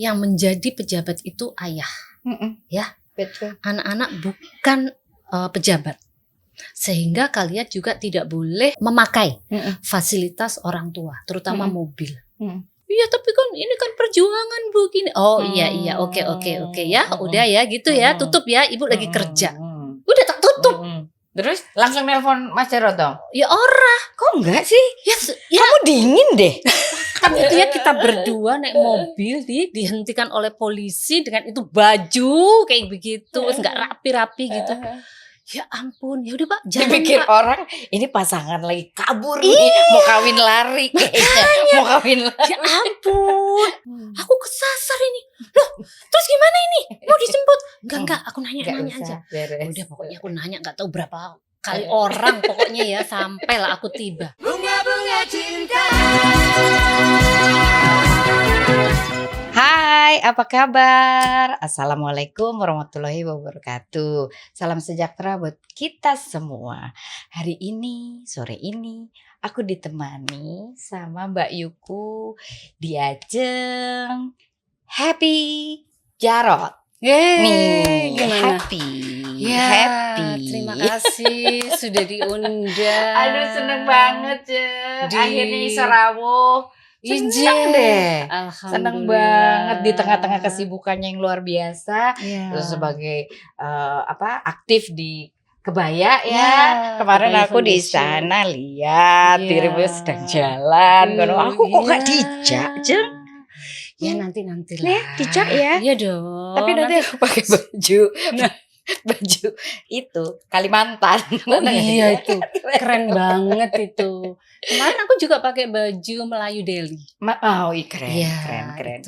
yang menjadi pejabat itu ayah, ya. Betul. Anak-anak bukan pejabat, sehingga kalian juga tidak boleh memakai fasilitas orang tua, terutama mobil. Iya, tapi kan ini kan perjuangan begini. Oh iya, oke ya, udah ya gitu ya, tutup ya, ibu lagi kerja. Udah tak tutup. Terus langsung nelpon Mas Jarot dong? Ya ora. Kok enggak sih? Ya, Kamu dingin deh. kan itu ya, kita berdua naik mobil dihentikan oleh polisi dengan itu baju kayak begitu, nggak rapi-rapi gitu. Ya ampun, ya udah Pak, jangan Dipikir Pak. orang ini pasangan lagi kabur nih, mau kawin lari kayaknya. Mau kawin lari. Ya ampun, aku kesasar ini. Loh, terus gimana ini? Mau dijemput? Enggak, aku nanya aja. Udah, pokoknya aku nanya, nggak tahu berapa kali orang pokoknya ya, sampailah aku tiba. Bunga-bunga cinta. Hai, apa kabar? Assalamualaikum warahmatullahi wabarakatuh. Salam sejahtera buat kita semua. Hari ini, sore ini, aku ditemani sama Mbak Yuku di ajeng Happy Jarot. Nih, Gimana? happy. Terima kasih sudah diundang. Aduh, seneng banget ya. Akhirnya iso rawuh. Seneng deh. Seneng banget di tengah-tengah kesibukannya yang luar biasa. Terus sebagai aktif di Kebaya ya. Kemarin Kebaya aku di Foundation. sana lihat dirimu sedang jalan. Aku kok gak dijak, Jeng? Ya nanti lah. Dijak ya. Iya dong. Tapi nanti aku pakai baju itu Kalimantan. Oh iya, itu keren banget itu. Kemarin aku juga pakai baju Melayu Delhi. Keren.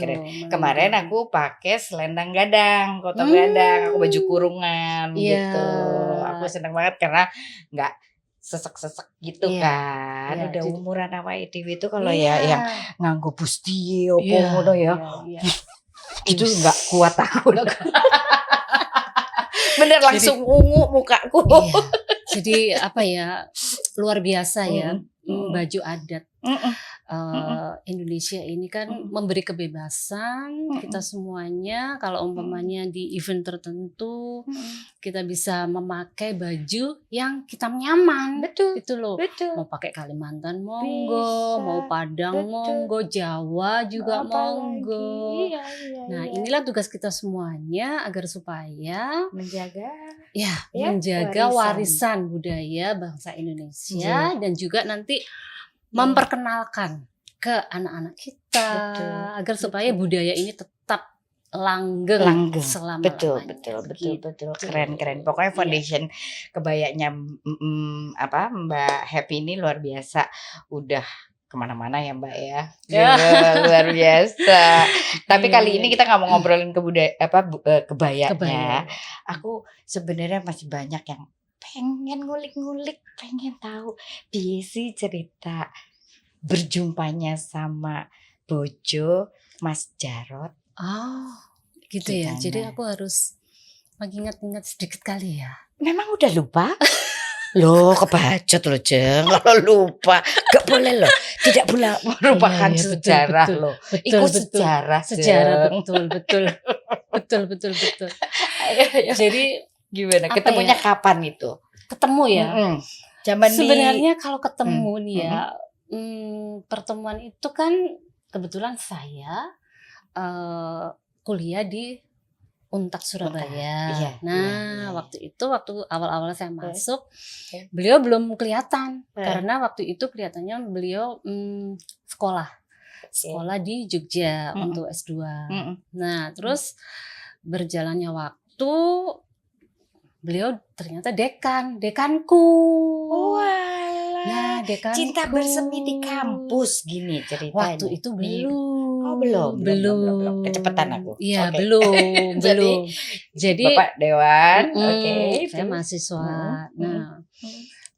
Kemarin aku pakai selendang gadang, kotong gadang, aku baju kurungan gitu. Aku seneng banget karena nggak sesek-sesek gitu kan. Udah umuran awake dhewe itu kalau yang nganggo bustiye opo ngono ya. Itu nggak kuat aku. Bener langsung ungu mukaku. Jadi apa ya, luar biasa ya, baju adat Indonesia ini kan memberi kebebasan kita semuanya. Kalau umpamanya di event tertentu kita bisa memakai baju yang kita nyaman. Betul. Itu loh. Betul. Mau pakai Kalimantan monggo, mau Padang monggo, Jawa juga monggo. Iya. Nah, inilah tugas kita semuanya agar supaya menjaga warisan budaya bangsa Indonesia dan juga nanti memperkenalkan ke anak-anak kita agar supaya budaya ini tetap langgeng selama-lamanya. Betul. Keren. Pokoknya foundation kebayanya Mbak Happy ini luar biasa. Udah kemana-mana ya Mbak ya. Luar biasa. Tapi kali ini kita nggak mau ngobrolin kebayanya. Aku sebenarnya masih banyak yang pengen ngulik-ngulik, pengen tahu sih cerita berjumpanya sama bojo Mas Jarot. Oh, gitu ya. Jadi aku harus mengingat-ingat sedikit kali ya. Memang udah lupa? Loh, kebacot loh Jeng. Kalau lupa, gak boleh loh. Tidak boleh merupakan sejarah loh. Itu sejarah. Betul. Jadi gimana? Ketemunya kapan itu? Ketemu ya. Sebenarnya kalau ketemu nih ya, pertemuan itu kan kebetulan saya kuliah di Untak Surabaya. Waktu awal-awal saya masuk, beliau belum kelihatan karena waktu itu kelihatannya beliau sekolah di Jogja untuk S2. Nah, terus berjalannya waktu beliau ternyata dekanku. Nah, dekanku. Cinta bersemi di kampus gini ceritanya. Waktu itu belum. Belum. Kecepatan aku. Iya, belum. Jadi Bapak Dewan, saya mahasiswa. Nah,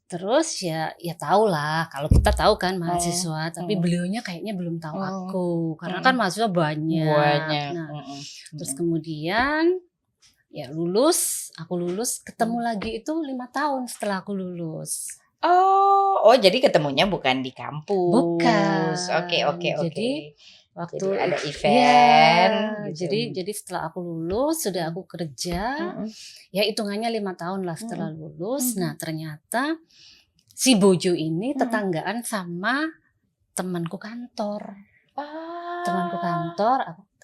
terus ya tahu lah, kalau kita tahu kan mahasiswa, tapi beliaunya kayaknya belum tahu aku, karena kan mahasiswa banyak. Nah, terus kemudian ya aku lulus, ketemu lagi itu 5 tahun setelah aku lulus. Oh, jadi ketemunya bukan di kampus. Bukan. Oke. Jadi waktu jadi ada event gitu. Jadi setelah aku lulus sudah aku kerja, ya hitungannya 5 tahun lah setelah lulus. Nah ternyata si Bojo ini tetanggaan sama temanku kantor. Temanku kantor,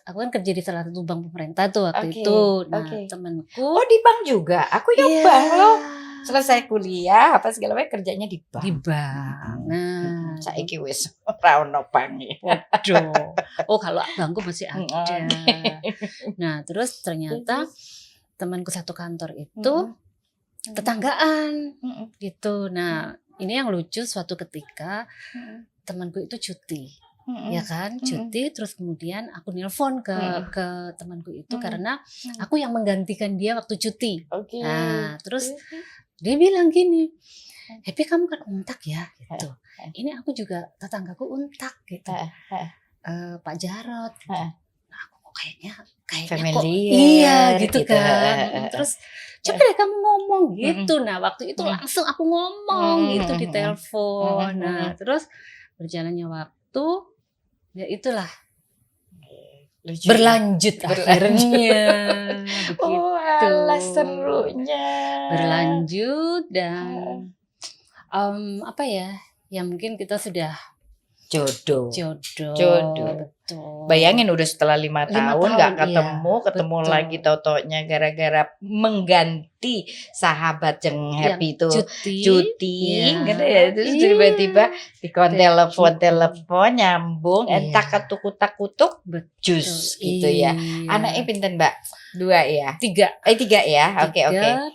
aku kan kerja di salah satu bank pemerintah tuh waktu itu. Nah temanku. Oh di bank juga, aku bank loh. Selesai kuliah apa segala macam kerjanya di bank. Di bank. Nah, saiki wis ora ono bank. Waduh. Oh, kalau bankku masih ada. Nah, terus ternyata temanku satu kantor itu tetanggaan gitu. Nah, ini yang lucu suatu ketika temanku itu cuti. Ya kan, cuti terus kemudian aku nelpon ke temanku itu karena aku yang menggantikan dia waktu cuti. Nah, terus dia bilang gini, Happy kamu kan untak ya gitu. Ini aku juga tetanggaku untak gitu. Pak Jarot. Gitu. Nah, aku kok kayaknya kok iya gitu kan. Terus coba deh kamu ngomong gitu. Nah waktu itu langsung aku ngomong gitu di telepon. Nah terus berjalannya waktu ya itulah. Berlanjut akhirnya begitu. Oh alah serunya berlanjut dan apa ya mungkin kita sudah jodoh betul. Bayangin udah setelah 5 tahun nggak ketemu lagi tau-taunya gara-gara mengganti sahabat yang Happy itu cuti gitu ya. Terus tiba-tiba di telepon nyambung entak kutuk jus gitu ya. Anaknya pinten Mbak? 2 ya? 3 ya? Oke.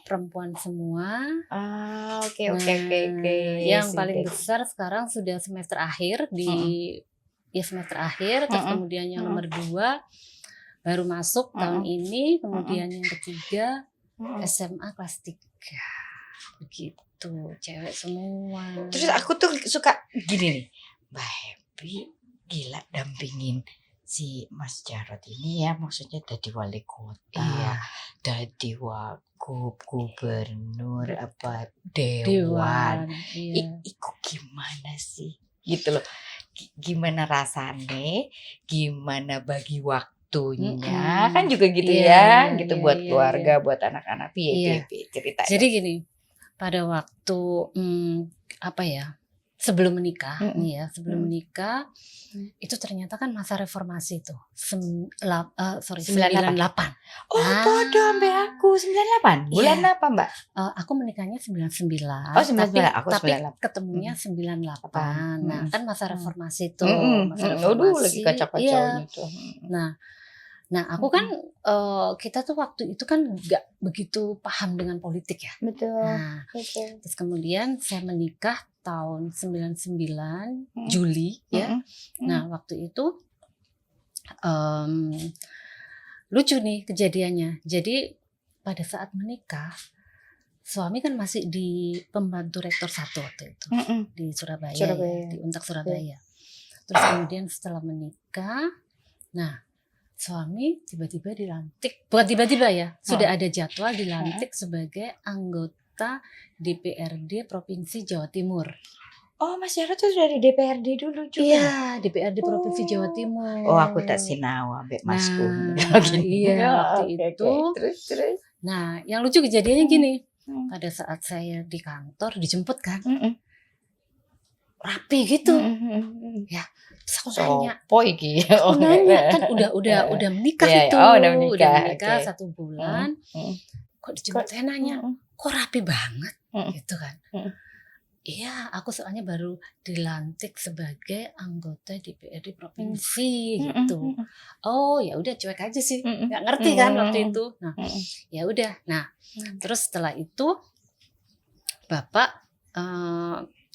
Perempuan semua. Oke. Yang paling besar sekarang sudah semester akhir semester akhir. Terus kemudian yang nomor 2 baru masuk tahun ini. Kemudian yang ketiga SMA kelas 3. Begitu, cewek semua. Terus aku tuh suka gini nih, Mbak Happy gila dampingin si Mas Jarot ini ya, maksudnya dari wali kota, dari wagub, gubernur, apa dewan. Iku gimana sih? Gitu loh. Gimana rasanya? Gimana bagi waktunya? Kan juga gitu gitu buat keluarga, buat anak-anak. Cerita. Jadi gini, pada waktu sebelum menikah sebelum menikah itu ternyata kan masa reformasi tuh 98. Oh bodoh sampai aku 98 bulan apa Mbak? Aku menikahnya 99. Oh 99 aku tapi 98. Ketemunya 98. Nah kan masa reformasi tuh masa reformasi lagi kacau-kacaunya tuh. Nah aku kan kita tuh waktu itu kan nggak begitu paham dengan politik ya. Betul. Nah, terus kemudian saya menikah tahun 99 Juli ya. Nah waktu itu lucu nih kejadiannya. Jadi pada saat menikah suami kan masih di pembantu rektor 1 waktu itu di Surabaya. Ya, di Untak Surabaya. Terus kemudian setelah menikah, nah suami tiba-tiba dilantik, bukan tiba-tiba ya, sudah ada jadwal dilantik sebagai anggota DPRD Provinsi Jawa Timur. Oh Mas Jarot tuh sudah di DPRD dulu juga? Iya, DPRD Provinsi Jawa Timur. Oh aku tak sinau ambek masku. Iya, waktu itu. Terus. Nah yang lucu kejadiannya gini, pada saat saya di kantor dijemput kan, rapi gitu, ya. Terus aku nanya, aku nanya kan udah menikah itu, udah menikah 1 bulan, kok dijemput saya nanya, kok rapi banget, gitu kan? Iya, aku soalnya baru dilantik sebagai anggota DPRD provinsi gitu. Oh ya udah cuek aja sih, nggak ngerti kan waktu itu. Nah ya udah, nah terus setelah itu Bapak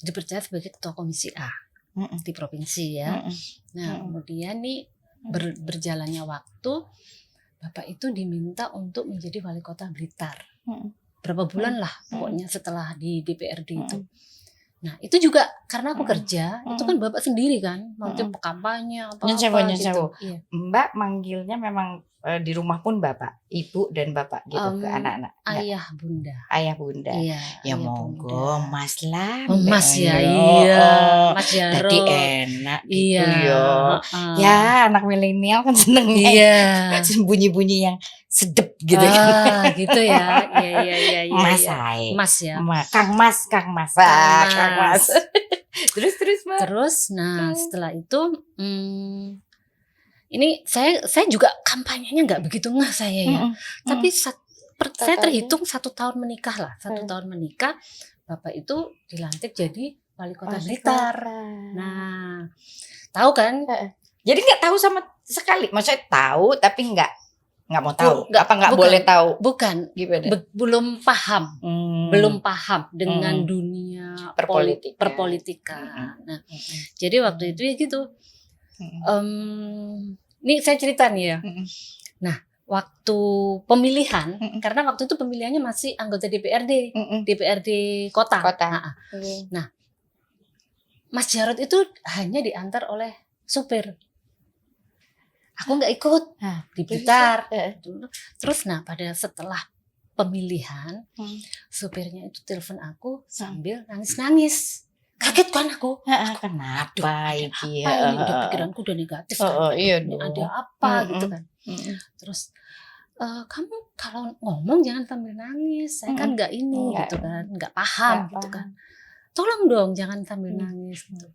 dipercaya sebagai ketua komisi A di provinsi ya. Nah kemudian nih berjalannya waktu Bapak itu diminta untuk menjadi wali kota Blitar. Berapa bulan lah pokoknya setelah di DPRD itu. Nah itu juga karena aku kerja, itu kan bapak sendiri kan, nanti kampanye apa-apa gitu. Iya. Mbak manggilnya memang di rumah pun bapak, ibu dan bapak gitu ke anak-anak? Ayah bunda. Ayah bunda. Iya, ya monggo bunda. Mas lah. Mas ya, iya. Mas Jarot. Tadi enak gitu ya. Anak milenial kan seneng bunyi-bunyi yang sedep gitu gitu ya. Iya. Mas Mas ya. Kang Mas. Terus Mbak. Terus nah setelah itu ini saya juga kampanyenya nggak begitu ngeh saya ya. Tapi saya terhitung 1 tahun menikah lah. 1 tahun menikah, bapak itu dilantik jadi wali kota Blitar. Nah, tahu kan? Jadi nggak tahu sama sekali. Maksudnya tahu tapi nggak mau tahu. Nggak boleh tahu? Bukan. Belum paham. Belum paham dengan dunia perpolitikan. Nah, jadi waktu itu ya gitu. Ini saya cerita nih ya. Nah, waktu pemilihan, karena waktu itu pemilihannya masih anggota DPRD kota. Nah, Mas Jarot itu hanya diantar oleh supir. Aku nggak ikut di Blitar. Terus setelah pemilihan, supirnya itu telepon aku sambil nangis-nangis. Kaget kan aku. Kenapa ini? Udah pikiranku udah negatif kan. Ini ada apa gitu kan. Terus kamu kalau ngomong jangan sambil nangis. Saya kan nggak ini gitu kan, nggak paham gitu kan. Tolong dong jangan sambil nangis gitu.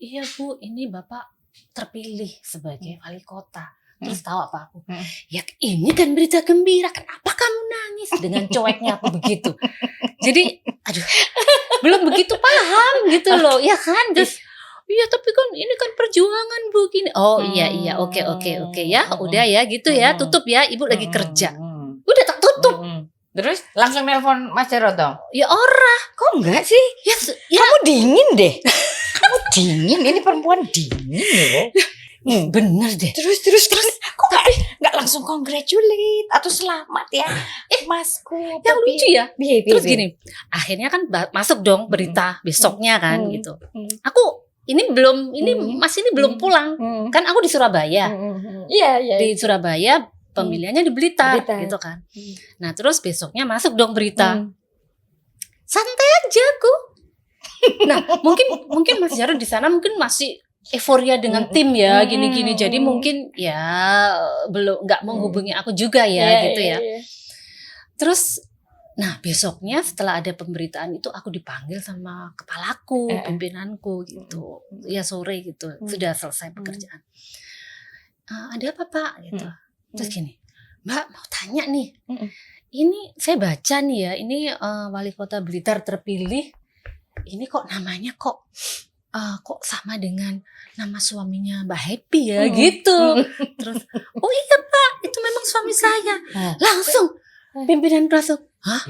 Iya Bu, ini Bapak terpilih sebagai wali kota. Terus tahu apa aku? Ya ini kan berita gembira. Kenapa kamu nangis? Dengan cueknya aku begitu. Jadi aduh, belum begitu paham gitu loh. Ya kan? Terus iya tapi kan ini kan perjuangan Bu gini. Oh iya oke ya. Udah ya gitu ya. Tutup ya. Ibu lagi kerja. Udah tak tutup. Terus langsung nelpon Mas Jarot dong? Ya ora. Kok enggak sih? Ya. Kamu dingin deh. Kamu dingin. Ini perempuan dingin loh. Bener deh. Terus kok nggak langsung congratulate atau selamat ya Masku. Yang lucu ya. Terus gini, akhirnya kan masuk dong berita besoknya kan gitu. Aku Mas ini belum pulang. Kan aku di Surabaya. Iya. Di Surabaya pemilihannya di Blitar gitu kan. Nah, terus besoknya masuk dong berita. Santai aja aku. Nah, mungkin Mas Jarot di sana mungkin masih euforia dengan tim ya gini-gini. Jadi mungkin ya belum nggak menghubungi aku juga ya gitu ya. Terus nah besoknya setelah ada pemberitaan itu aku dipanggil sama kepalaku, pimpinanku gitu. Ya sore gitu. Sudah selesai pekerjaan. Ada apa Pak gitu. Terus gini, Mbak mau tanya nih. Ini saya baca nih ya, ini wali kota Blitar terpilih. Ini kok namanya kok sama dengan nama suaminya Mbak Happy ya gitu. Terus oh iya Pak, itu memang suami saya. Langsung pimpinan langsung, hah?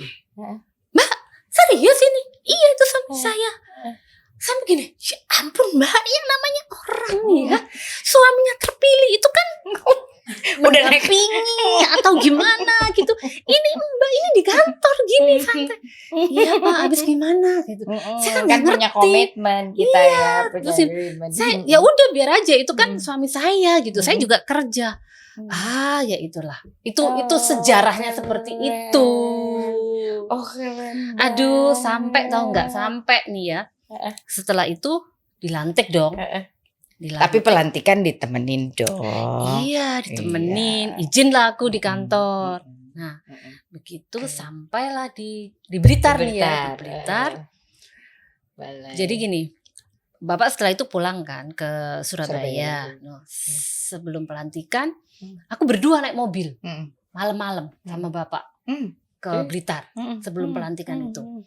Mbak serius ini? Iya itu suami saya. Sampai gini, ya ampun Mbak, yang namanya orang ya suaminya terpilih itu kan udah dampingi atau gimana gitu. Ini Mbak ini di kantor gini santai. Iya Pak, habis gimana gitu. Saya kan punya komitmen kita ya. Terus saya ya udah biar aja itu kan suami saya gitu. Saya juga kerja. Ya itulah. Itu sejarahnya seperti itu. Keren. Aduh, sampai tahu nggak sampai nih ya. Setelah itu dilantik dong. Tapi pelantikan ditemenin dong. Iya, ditemenin. Izin lah aku di kantor. Nah, begitu sampailah di Blitar nih ya, di Blitar. Jadi gini, Bapak setelah itu pulang kan ke Surabaya. Sebelum pelantikan, aku berdua naik mobil malam-malam sama Bapak ke Blitar sebelum pelantikan itu.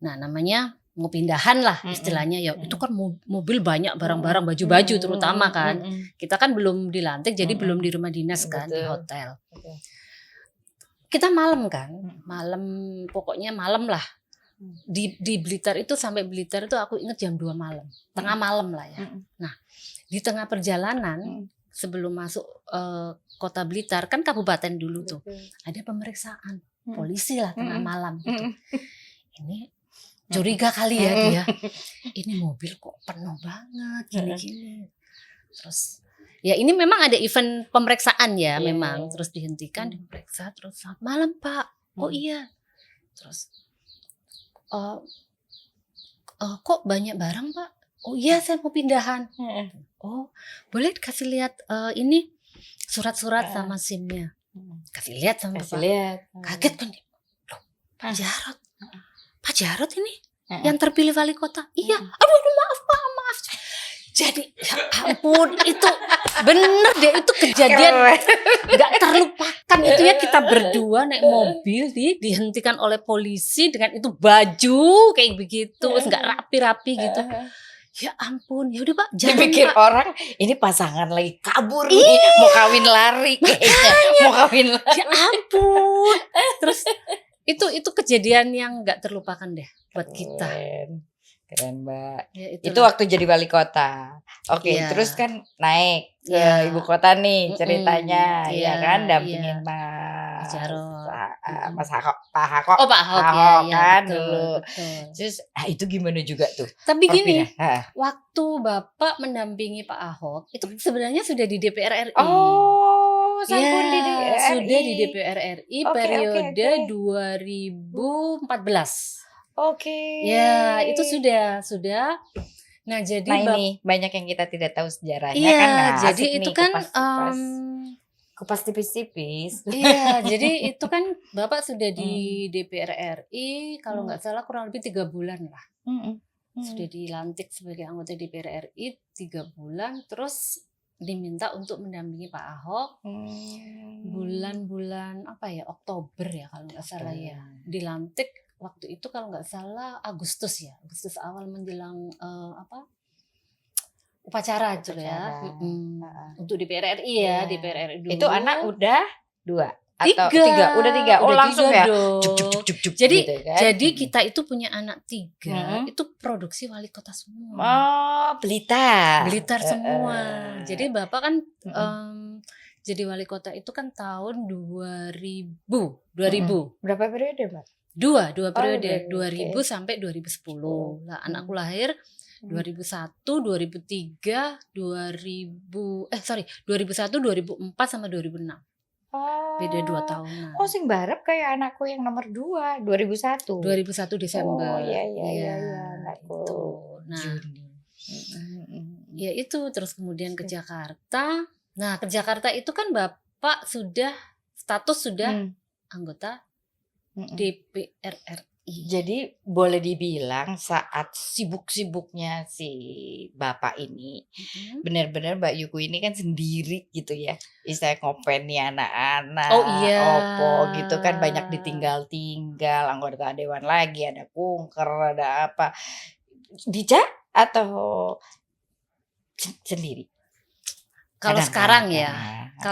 Nah, namanya mau pindahan lah istilahnya ya. Itu kan mobil banyak barang-barang baju-baju terutama kan. Kita kan belum dilantik jadi belum di rumah dinas kan, di hotel. Kita malam kan, pokoknya malam lah. Di Blitar itu sampai Blitar itu aku ingat jam 2 malam, tengah malam lah ya. Nah, di tengah perjalanan sebelum masuk kota Blitar kan kabupaten dulu tuh ada pemeriksaan polisi lah tengah malam gitu. Ini curiga kali ya dia. Ini mobil kok penuh banget gini-gini. Terus ya ini memang ada event pemeriksaan ya memang. Terus dihentikan, diperiksa, terus selamat malam Pak. Oh iya. Terus kok banyak barang Pak? Oh iya saya mau pindahan. Oh boleh kasih lihat ini surat-surat sama SIM-nya. Kasih lihat sama Bapak. Kaget kan dia. Loh Pak Jarod. Pak Jarod ini yang terpilih wali kota. Iya. Aduh maaf Pak, maaf. Jadi ya ampun itu bener deh itu kejadian gak terlupakan itu ya, kita berdua naik mobil dihentikan oleh polisi dengan itu baju kayak begitu, terus gak rapi-rapi gitu. Ya ampun, ya udah Pak, jangan dipikir Pak. orang ini pasangan lagi kabur nih, mau kawin lari kayaknya, mau kawin lari. Ya ampun. Terus itu kejadian yang gak terlupakan deh buat kita. Keren Mbak. Ya, itu waktu jadi wali kota. Oke, terus kan naik ke ibu kota nih ceritanya, ya kan, dampingin Mas Jarod. Mas Pak Ahok. Oh Pak Ahok ya, kan betul, dulu. Betul. Terus itu gimana juga tuh? Tapi gini, waktu Bapak mendampingi Pak Ahok itu sebenarnya sudah di DPR RI. Oh, sampun ya, di DPR RI. Sudah di DPR RI periode 2014. Oke. Ya, itu sudah. Nah, jadi ini banyak yang kita tidak tahu sejarahnya kan. Nah, jadi itu kan kupas tipis-tipis. Iya, jadi itu kan Bapak sudah di DPR RI kalau nggak salah kurang lebih 3 bulan lah. Sudah dilantik sebagai anggota DPR RI 3 bulan, terus diminta untuk mendampingi Pak Ahok bulan-bulan Oktober ya kalau nggak salah ya. Dilantik waktu itu kalau nggak salah Agustus awal menjelang upacara itu ya. Untuk DPR RI ya, DPR RI dulu. Itu anak udah 2 atau 3? Udah 3. Oh langsung ya. Cuk, jadi gitu kan? Jadi kita itu punya anak 3, itu produksi wali kota semua. Oh, Blitar semua. Jadi Bapak kan jadi wali kota itu kan tahun 2000. Berapa periode, Mbak? 2 periode, 2000 sampai 2010. Lah anakku lahir 2001, 2003, 2001, 2004 sama 2006. Beda 2 tahunan. Oh, sing barep kayak anakku yang nomor 2, 2001. 2001 Desember. Oh, iya, anakku. Nah, ya itu terus kemudian ke Jakarta. Nah, ke Jakarta itu kan Bapak sudah anggota DPR RI. Jadi boleh dibilang saat sibuk-sibuknya si Bapak ini benar-benar Mbak Yuku ini kan sendiri gitu ya. Istilah ngopeni anak-anak, opo gitu kan, banyak ditinggal-tinggal, anggota dewan lagi, ada kunker, ada apa. Dijak atau sendiri? Kalau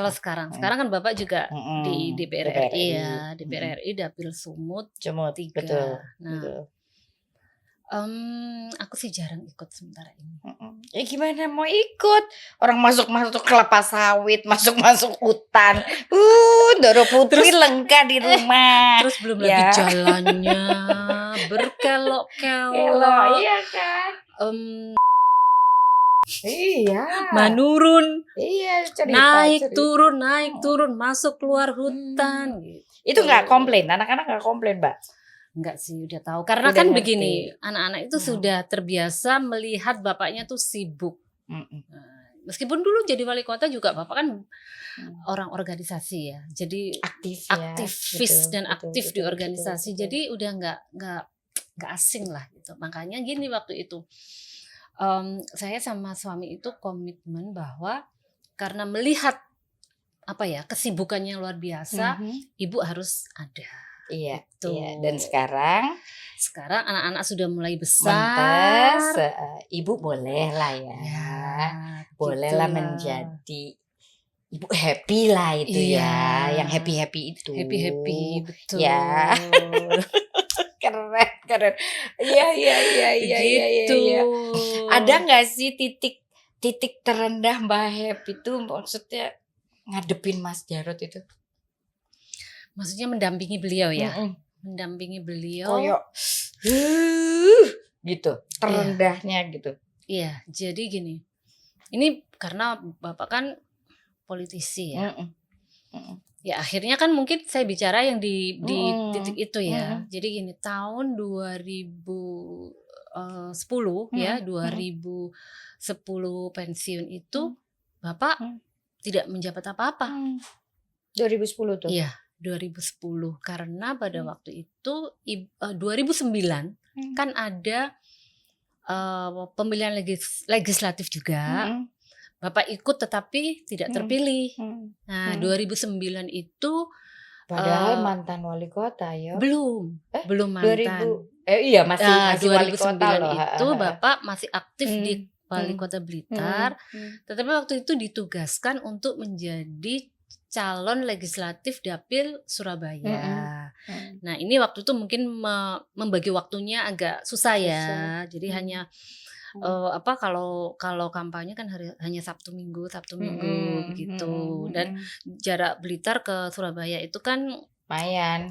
sekarang sekarang kan Bapak juga di DPR RI ya, DPR RI Dapil Sumut 3. Betul. Nah, aku sih jarang ikut sementara ini. Ya gimana mau ikut? Orang masuk kelapa sawit, masuk hutan. Doro Putri lengkap di rumah. Terus belum lagi jalannya berkelok-kelok. Iya kan? Iya. Menurun. Iya, naik turun, masuk keluar hutan. Gitu. Itu nggak komplain, anak-anak nggak komplain, Mbak? Enggak sih, udah tahu. Karena kan begini, anak-anak itu sudah terbiasa melihat bapaknya tuh sibuk. Meskipun dulu jadi wali kota juga Bapak kan orang organisasi ya, jadi aktivis dan aktif di organisasi. Jadi udah nggak asing lah gitu. Makanya gini waktu itu. Saya sama suami itu komitmen bahwa karena melihat kesibukannya luar biasa, ibu harus ada. Iya, dan sekarang anak-anak sudah mulai besar. Ibu boleh lah ya, boleh lah menjadi ibu happy lah itu ya, yang happy itu. Happy betul. Ya. Keren. Iya. Ada nggak sih titik terendah Mbak Hep itu, maksudnya ngadepin Mas Jarod itu? Maksudnya mendampingi beliau ya? Mendampingi beliau. Koyok gitu, terendahnya gitu. Iya, jadi gini. Ini karena Bapak kan politisi ya. Ya akhirnya kan mungkin saya bicara yang di titik itu ya. Jadi gini, tahun 2010 ya, 2010 pensiun itu Bapak tidak menjabat apa-apa. 2010 tuh? Iya, 2010. Karena pada waktu itu 2009 kan ada pemilihan legislatif juga. Bapak ikut tetapi tidak terpilih. Nah, 2009 itu padahal mantan wali kota ya. Belum mantan. Iya masih wali kota 2009 itu Bapak masih aktif di Wali Kota Blitar. Tetapi waktu itu ditugaskan untuk menjadi calon legislatif Dapil Surabaya. Nah, ini waktu itu mungkin membagi waktunya agak susah ya. Jadi hanya kalau kampanye kan hanya Sabtu Minggu begitu. Dan jarak Blitar ke Surabaya itu kan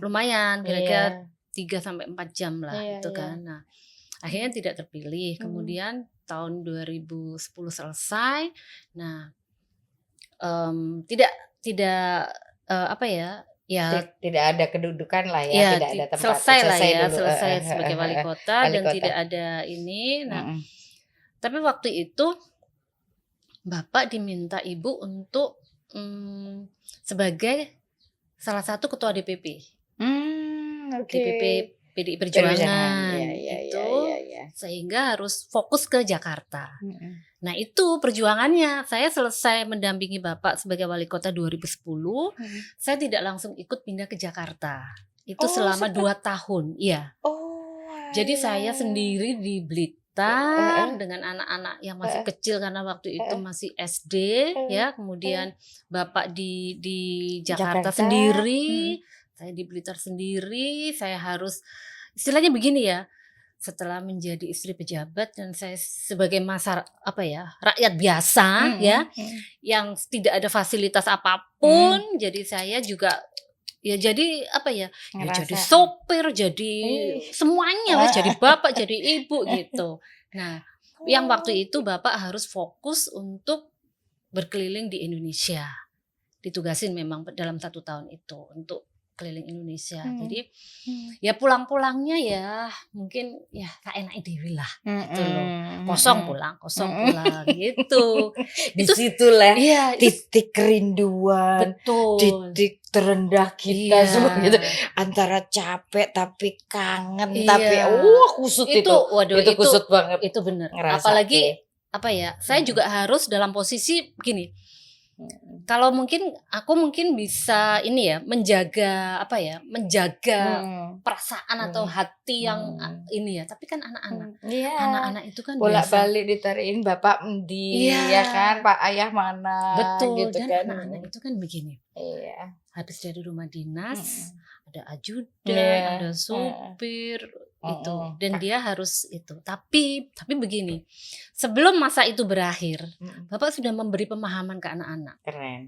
lumayan kira-kira 3-4 jam lah itu kan. Nah, akhirnya tidak terpilih. Kemudian tahun 2010 selesai. Nah, tidak tidak ada kedudukan lah ya, tidak ada tempat. Selesai sebagai wali kota dan tidak ada ini. Nah, tapi waktu itu Bapak diminta Ibu untuk sebagai salah satu ketua DPP. DPP PDI Perjuangan sehingga harus fokus ke Jakarta. Nah, itu perjuangannya. Saya selesai mendampingi Bapak sebagai wali kota 2010, saya tidak langsung ikut pindah ke Jakarta. Itu selama 2 tahun. Iya. Jadi saya sendiri di Blitar dengan anak-anak yang masih kecil karena waktu itu masih SD ya. Kemudian Bapak di Jakarta sendiri. Saya di Blitar sendiri. Saya harus istilahnya begini ya. Setelah menjadi istri pejabat dan saya sebagai rakyat biasa yang tidak ada fasilitas apapun, jadi saya juga jadi jadi sopir, jadi semuanya jadi bapak, jadi ibu gitu. Nah, yang waktu itu Bapak harus fokus untuk berkeliling di Indonesia. Ditugasin memang dalam 1 tahun itu untuk keliling Indonesia. Jadi ya pulang-pulangnya ya mungkin ya tak enak dewi lah gitu loh. Kosong pulang gitu. Disitulah titik kerinduan, titik terendah kita semua gitu. Antara capek tapi kangen tapi kusut itu. Waduh, itu kusut banget. Itu benar. Apalagi saya juga harus dalam posisi begini. Kalau aku mungkin bisa menjaga perasaan atau hati yang ini ya, tapi kan anak-anak itu kan bolak-balik ditariin bapak ya kan, Pak Ayah mana, betul gitu dan kan. anak-anak itu kan begini. Habis dari rumah dinas ada ajudan, ada supir itu dan dia harus itu. Tapi begini, sebelum masa itu berakhir, Bapak sudah memberi pemahaman ke anak-anak. Keren.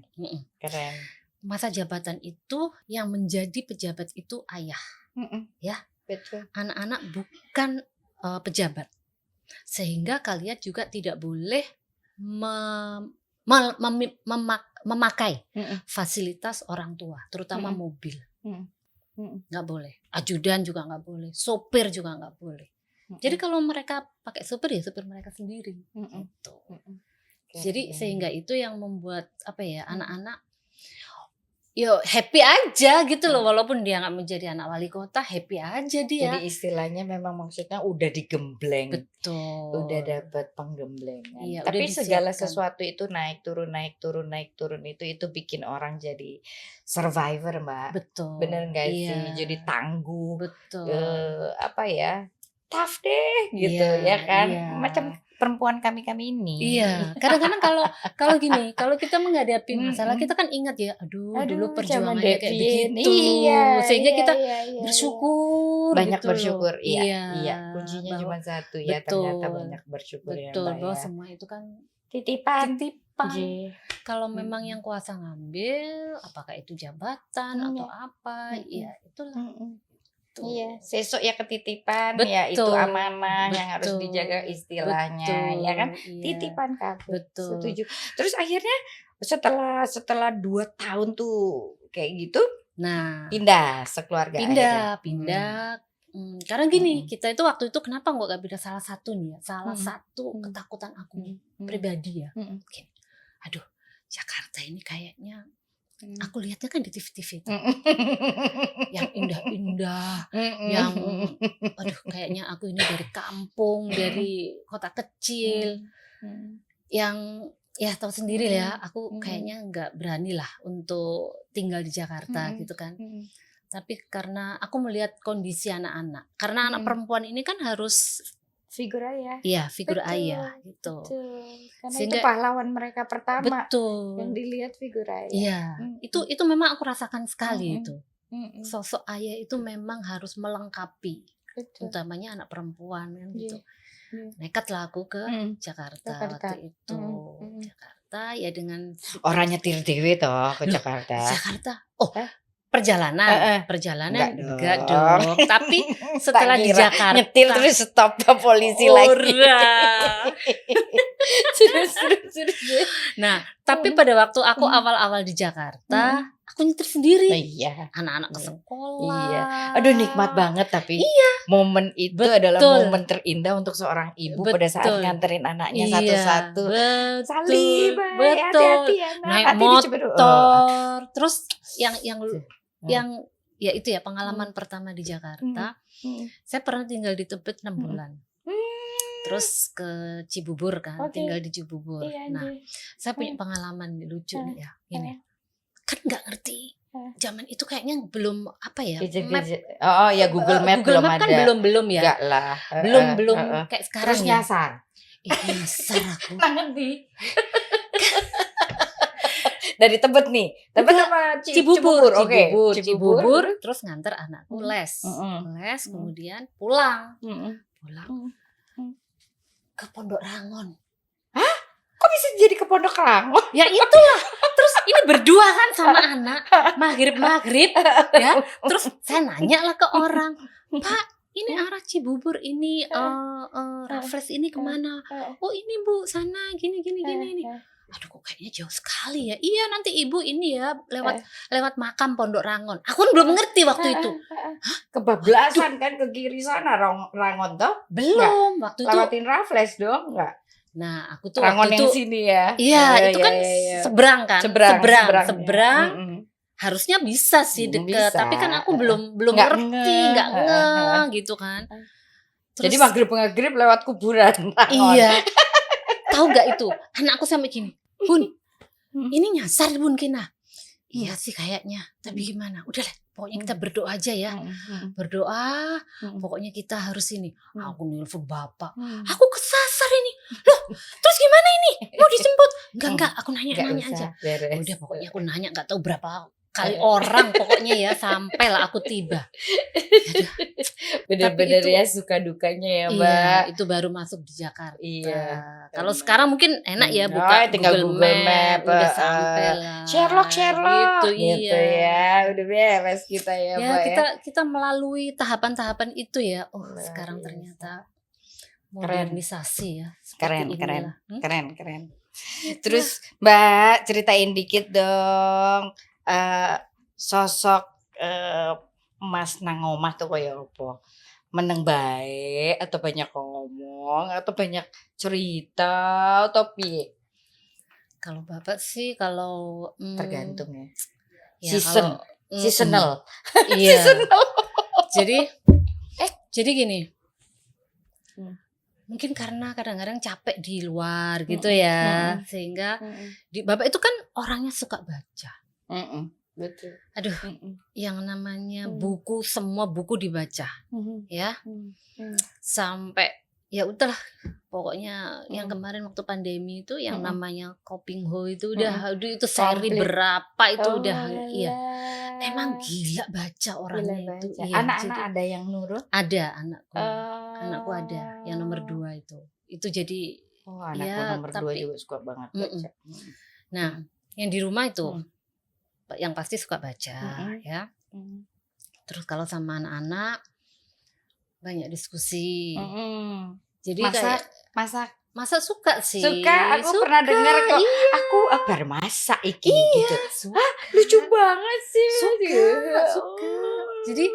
Masa jabatan itu yang menjadi pejabat itu ayah, ya. Betul. Anak-anak bukan pejabat, sehingga kalian juga tidak boleh memakai fasilitas orang tua, terutama mobil. Nggak boleh. Ajudan juga nggak boleh. Sopir juga nggak boleh. Jadi kalau mereka pakai sopir ya sopir mereka sendiri. Gitu. Jadi sehingga itu yang membuat anak-anak happy aja gitu loh, walaupun dia nggak menjadi anak wali kota, happy aja dia. Jadi istilahnya memang maksudnya udah digembleng. Betul. Udah dapat penggemblengan. Iya, tapi segala sesuatu itu naik turun itu bikin orang jadi survivor, Mbak. Betul. Bener nggak sih? Jadi tangguh. Betul. Tough deh gitu ya kan. Macam perempuan kami ini. Iya, kadang-kadang kalau gini, kalau kita menghadapi masalah kita kan ingat ya, aduh dulu perjuangannya kayak begitu, sehingga kita bersyukur, banyak gitu bersyukur, loh. Iya, kuncinya cuma satu ya, ternyata banyak bersyukur ya, Mbak, bahwa ya. semua itu kan titipan. Kalau memang yang kuasa ngambil, apakah itu jabatan atau apa, ya itulah. gitu. Iya, sesok ya ketitipan, ya itu Betul, amanah yang harus betul, dijaga istilahnya, ya kan? betul, iya, Titipan kabut, betul. setuju. Terus akhirnya setelah 2 tahun tuh kayak gitu, Nah, pindah sekeluarga akhirnya. pindah. Karena gini, kita itu waktu itu kenapa nggak pindah salah satu nih ya, salah satu ketakutan aku pribadi ya. Gini, aduh, Jakarta ini kayaknya aku lihatnya kan di TV-TV itu. Yang indah-indah, yang aduh kayaknya aku ini dari kampung, dari kota kecil. Yang ya tahu sendiri ya, aku kayaknya nggak berani lah untuk tinggal di Jakarta gitu kan. Tapi karena aku melihat kondisi anak-anak, karena anak perempuan ini kan harus figur ayah. Iya, figur ayah gitu. Betul. Karena itu pahlawan mereka pertama. Betul. Yang dilihat figur ayah. Iya. Itu memang aku rasakan sekali itu. Sosok ayah itu memang harus melengkapi. Betul. Utamanya anak perempuan kan gitu. Nekatlah aku ke Jakarta waktu itu. Jakarta ya dengan orang nyetir dewe toh ke Jakarta. Jakarta. Oh, perjalanan enggak dong. Tapi setelah di Jakarta nyetir terus stop polisi lagi. Nah, tapi pada waktu aku awal-awal di Jakarta, aku nyetir sendiri. Iya. Anak-anak ke sekolah. Iya. Aduh nikmat banget tapi. Iya. Momen itu adalah momen terindah untuk seorang ibu pada saat nganterin anaknya satu-satu. Betul. Hati-hati naik motor. Terus yang ya itu ya pengalaman pertama di Jakarta. Saya pernah tinggal di Tebet 6 bulan. Terus ke Cibubur kan, tinggal di Cibubur. Nah, saya punya pengalaman lucu nih ya. Ini kan nggak ngerti. Zaman itu kayaknya belum apa ya? Map. Oh ya Google Map belum Map ada. Kan belum ya. Enggak lah. Belum kayak sekarang. Terus nyasar. Nyasar aku. Nanti. Dari Tebet nih. Tebet apa Cibubur. Oke. Cibubur. Terus nganter anakku les. Les kemudian pulang. Ke Pondok Rangon. Hah? Kok bisa jadi ke Pondok Rangon? Ya itulah. Terus ini berdua kan sama anak. Maghrib ya. Terus saya nanya lah ke orang. Pak, ini arah Cibubur ini Raffles ini kemana? Oh ini Bu, sana gini. Aduh kok kayaknya jauh sekali ya. Iya nanti ibu ini ya lewat makam Pondok Rangon. Aku kan belum ngerti waktu itu. Hah? Kebablasan kan ke kiri sana Rangon toh? Belum. Waktu itu lewatin Raffles dong enggak? Nah aku tuh Rangon waktu yang itu sini ya. Iya itu kan seberang kan. Seberang. Harusnya bisa sih deket. Tapi kan aku belum ngerti. Nggak ngeh gitu kan. Terus, jadi maghrib lewat kuburan Rangon. Iya. Tahu nggak itu? Anakku sampai gini. Bun, ini nyasar Bun Kina. Iya sih kayaknya. Tapi gimana? Udah lah, pokoknya kita berdoa aja ya. Berdoa, pokoknya kita harus ini. Aku nelfon bapak. Aku kesasar ini. Loh, terus gimana ini? Mau dijemput? Enggak, aku nanya aja. Udah pokoknya aku nanya nggak tahu berapa kali orang pokoknya ya sampailah aku tiba. Bener-bener ya suka dukanya ya Mbak. Iya, itu baru masuk di Jakarta. Iya. Kalau sekarang mungkin enak ya buka tinggal Google Map udah sampai lah. Sherlock gitu ya. Udah beres kita ya Mbak. Kita melalui tahapan-tahapan itu ya. Oh, sekarang ternyata modernisasi ya. Keren. Terus Mbak ceritain dikit dong. Sosok Mas nang omah tuh kaya apa? Meneng baik atau banyak ngomong atau banyak cerita atau piye? Kalau Bapak sih tergantung ya. Seasonal. Iya. Seasonal. Jadi gini. Mungkin karena kadang-kadang capek di luar gitu ya. Sehingga Bapak itu kan orangnya suka baca. Betul. Aduh, yang namanya buku, semua buku dibaca, ya, sampai ya udahlah, pokoknya yang kemarin waktu pandemi itu yang namanya Kopingho itu itu seri berapa itu iya, emang gila baca orangnya itu. Iya, anak-anak ada yang nurut? Ada anakku ada, yang nomor 2 itu jadi. Anakku ya, nomor 2 juga suka banget baca. Nah, yang di rumah itu yang pasti suka baca ya. Terus kalau sama anak-anak banyak diskusi. Jadi masak suka sih. Suka, aku pernah dengar kok. Iya. Aku baru masak iki gitu. Lucu banget sih. Suka. Jadi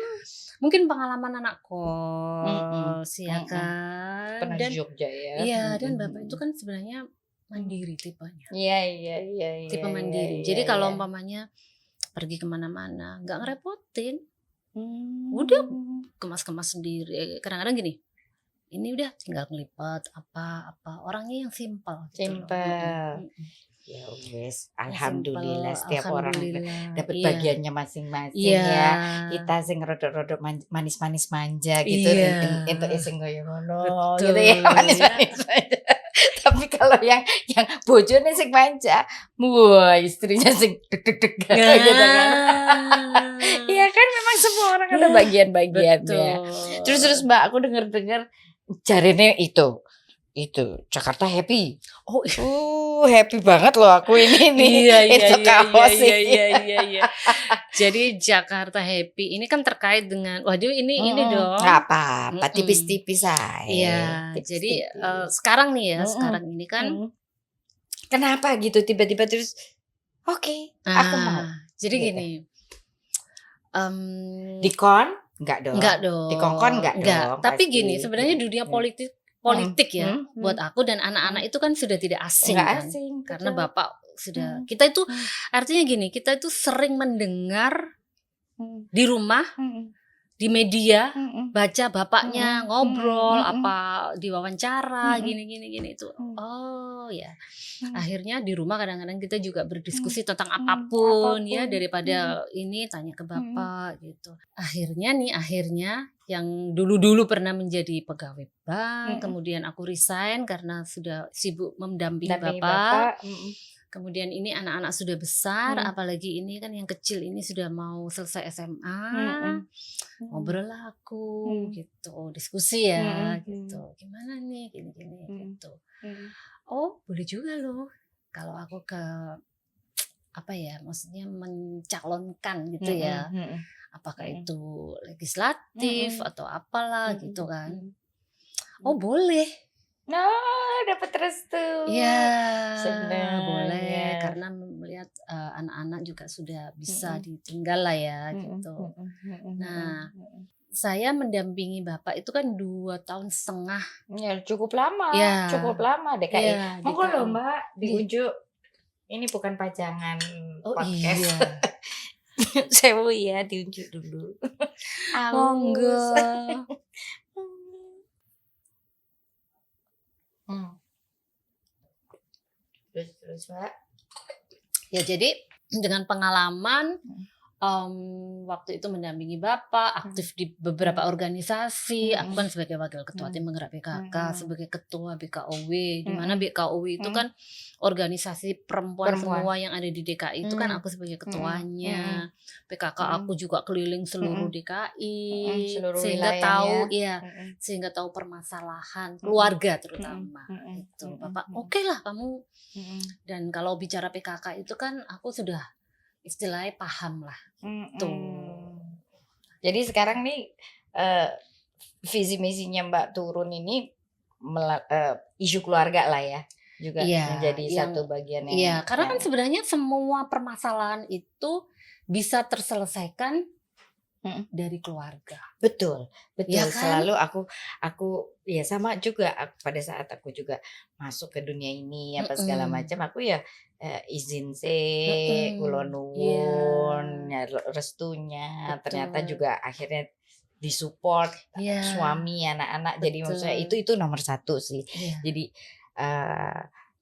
mungkin pengalaman anak kos, ya kan. Pernah dan di Jogja ya. Iya, dan bapak itu kan sebenarnya mandiri tipenya. Iya. Tipe mandiri. Jadi kalau umpamanya pergi kemana-mana, nggak ngerepotin. Udah kemas-kemas sendiri. Kadang-kadang gini, ini udah tinggal ngelipat apa orangnya yang simpel. Ya wes, alhamdulillah setiap orang dapat bagiannya masing-masing ya. Kita sing rodok-rodok manis-manis manja gitu, entuk sing koyo ngono gitu ya, manis-manis manja. Tapi kalau yang bojone sing manja, wah istrinya sing deg-deg gitu kan. Iya kan, memang semua orang ada bagian-bagiannya. Terus Mbak, aku dengar jarene itu Jakarta happy. Happy banget loh aku ini itu kaos Iya. Jadi Jakarta happy ini kan terkait dengan ini dong. Nggak apa-apa, tipis-tipis aja. Iya. Jadi sekarang nih ya, sekarang ini kan kenapa gitu tiba-tiba terus oke, aku mau. Jadi gitu. Gini. Dikon? Enggak dong. Dikongkon enggak dong. Tapi pasti. Gini, sebenarnya dunia politik ya buat aku dan anak-anak itu kan sudah tidak asing kan. Karena bapak sudah kita itu artinya gini, kita itu sering mendengar di rumah, di media, baca bapaknya ngobrol apa diwawancara gini itu. Oh ya. Akhirnya di rumah kadang-kadang kita juga berdiskusi tentang apapun ya, daripada ini tanya ke bapak gitu. Akhirnya yang dulu pernah menjadi pegawai bank, kemudian aku resign karena sudah sibuk mendampingi bapak. Kemudian ini anak-anak sudah besar, apalagi ini kan yang kecil ini sudah mau selesai SMA. Ngobrol lah aku gitu, diskusi ya gitu. Gimana nih gini gitu. Oh, boleh juga loh kalau aku ke maksudnya mencalonkan gitu ya. Apakah itu legislatif atau apalah gitu kan. Oh, boleh. Dapat restu. Iya, boleh karena melihat anak-anak juga sudah bisa ditinggal lah ya gitu. Nah, saya mendampingi bapak itu kan 2,5 tahun. Ya cukup lama, DKI. Ya, monggo loh Mbak, diunjuk. Ini bukan pajangan podcast. Iya. Sewu ya, diunjuk dulu. Monggo. Terus Mbak. Ya jadi dengan pengalaman waktu itu mendampingi bapak, aktif di beberapa organisasi. Aku kan sebagai wakil ketua tim penggerak PKK, sebagai ketua BKOW, di mana BKOW itu kan organisasi perempuan semua yang ada di DKI itu kan aku sebagai ketuanya. PKK aku juga keliling seluruh DKI, seluruh sehingga tahu sehingga tahu permasalahan keluarga terutama. Itu bapak, oke lah kamu. Dan kalau bicara PKK itu kan aku sudah istilahnya paham lah. Jadi sekarang nih visi misinya Mbak turun ini isu keluarga lah ya, juga menjadi satu bagian yang. Iya, karena kan sebenarnya semua permasalahan itu bisa terselesaikan dari keluarga. Betul. Ya kan? Selalu aku ya sama juga pada saat aku juga masuk ke dunia ini apa segala macam, aku ya izin kula nuwun restunya. Betul. Ternyata juga akhirnya disupport suami, anak-anak. Jadi maksudnya itu nomor 1 sih. Jadi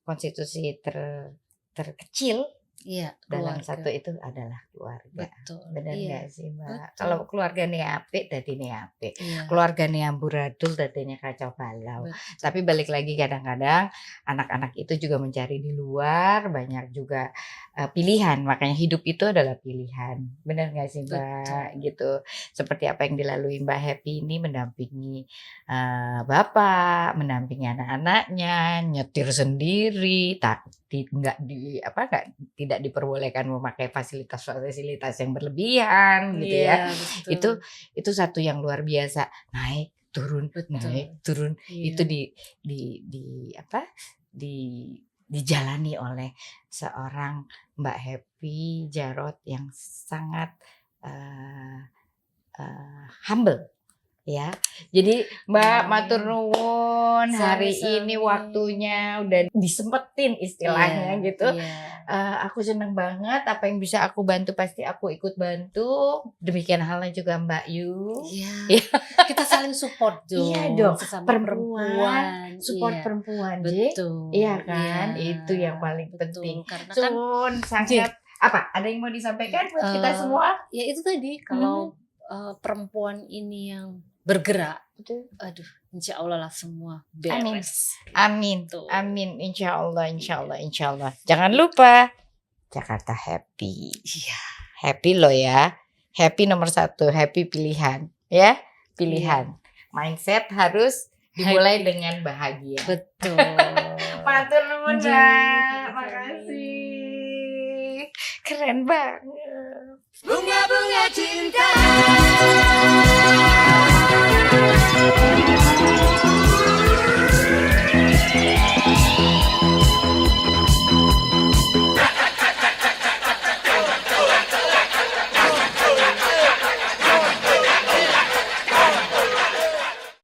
konstitusi terkecil dalam satu itu adalah keluarga. Benar nggak sih Mbak? Kalau keluarga nih apik, dadi nih apik. Keluarga nih amburadul, dadinya kacau balau. Tapi balik lagi kadang-kadang anak-anak itu juga mencari di luar, banyak juga pilihan, makanya hidup itu adalah pilihan. Benar nggak sih Mbak? Gitu. Seperti apa yang dilalui Mbak Happy ini mendampingi bapak, mendampingi anak-anaknya, nyetir sendiri, tidak diperbolehkan memakai fasilitas-fasilitas yang berlebihan gitu ya. Itu satu yang luar biasa. Naik turun. Itu dijalani oleh seorang Mbak Happy Jarot yang sangat humble ya. Jadi Mbak matur nuwun hari ini waktunya udah disempetin istilahnya gitu. Aku seneng banget, apa yang bisa aku bantu pasti aku ikut bantu. Demikian halnya juga Mbak Yu. Kita saling support dong. Iya dong, perempuan support perempuan. Betul. Iya kan, itu yang paling penting. Karena sangat apa? Ada yang mau disampaikan buat kita semua? Ya itu tadi, kalau perempuan ini yang bergerak, aduh, insya Allah lah semua beres. Amin. Insya Allah. Jangan lupa Jakarta Happy. Iya. Happy loh ya. Happy nomor 1, happy pilihan ya. Pilihan. Mindset harus dimulai dengan bahagia. Betul. Matur nuwun Mbak. Makasih. Keren banget. Bunga-bunga cinta.